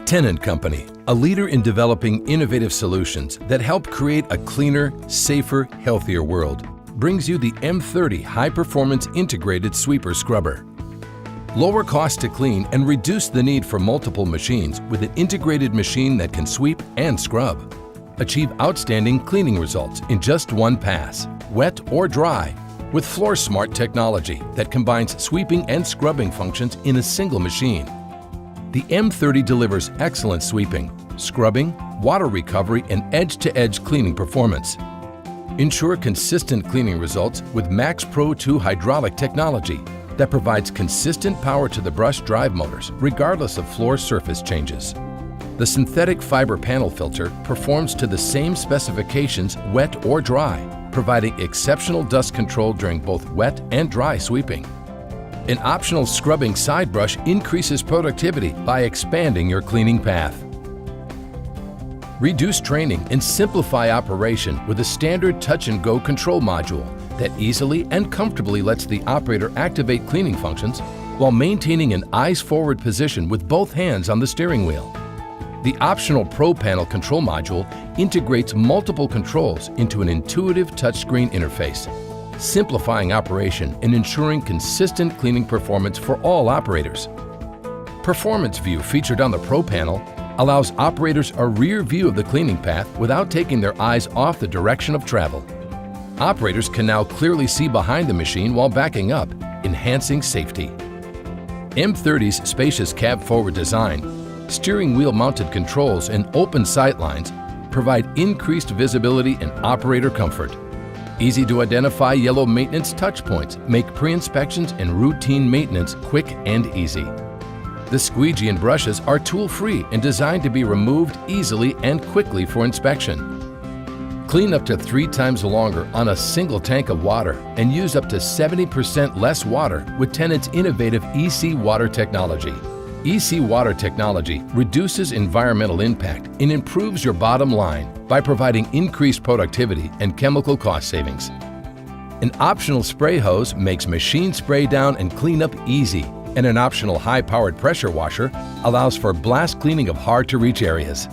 Tennant Company, a leader in developing innovative solutions that help create a cleaner, safer, healthier world, brings you the M30 high-performance integrated sweeper scrubber. Lower cost to clean and reduce the need for multiple machines with an integrated machine that can sweep and scrub. Achieve outstanding cleaning results in just one pass, wet or dry, with Floor Smart technology that combines sweeping and scrubbing functions in a single machine. The M30 delivers excellent sweeping, scrubbing, water recovery, and edge-to-edge cleaning performance. Ensure consistent cleaning results with Max Pro 2 hydraulic technology that provides consistent power to the brush drive motors regardless of floor surface changes. The synthetic fiber panel filter performs to the same specifications wet or dry, providing exceptional dust control during both wet and dry sweeping. An optional scrubbing side brush increases productivity by expanding your cleaning path. Reduce training and simplify operation with a standard touch-and-go control module that easily and comfortably lets the operator activate cleaning functions while maintaining an eyes-forward position with both hands on the steering wheel. The optional Pro Panel control module integrates multiple controls into an intuitive touchscreen interface, simplifying operation and ensuring consistent cleaning performance for all operators. Performance View featured on the Pro Panel allows operators a rear view of the cleaning path without taking their eyes off the direction of travel. Operators can now clearly see behind the machine while backing up, enhancing safety. M30's spacious cab-forward design, steering wheel-mounted controls, and open sightlines provide increased visibility and operator comfort. Easy-to-identify yellow maintenance touchpoints make pre-inspections and routine maintenance quick and easy. The squeegee and brushes are tool-free and designed to be removed easily and quickly for inspection. Clean up to 3 times longer on a single tank of water and use up to 70% less water with Tennant's innovative EC Water technology. EC Water technology reduces environmental impact and improves your bottom line by providing increased productivity and chemical cost savings. An optional spray hose makes machine spray down and cleanup easy, and an optional high-powered pressure washer allows for blast cleaning of hard-to-reach areas.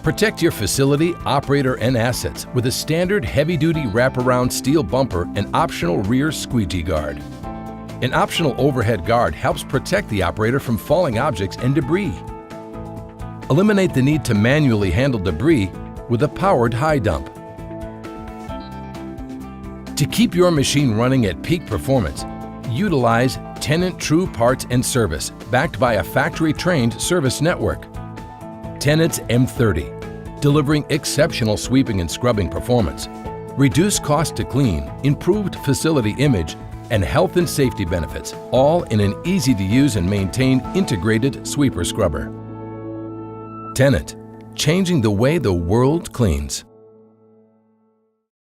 Protect your facility, operator, and assets with a standard heavy-duty wraparound steel bumper and optional rear squeegee guard. An optional overhead guard helps protect the operator from falling objects and debris. Eliminate the need to manually handle debris with a powered high dump. To keep your machine running at peak performance, utilize Tennant True Parts and Service, backed by a factory-trained service network. Tennant's M30, delivering exceptional sweeping and scrubbing performance, reduced cost to clean, improved facility image, and health and safety benefits, all in an easy-to-use and maintain integrated sweeper scrubber. Tennant, changing the way the world cleans.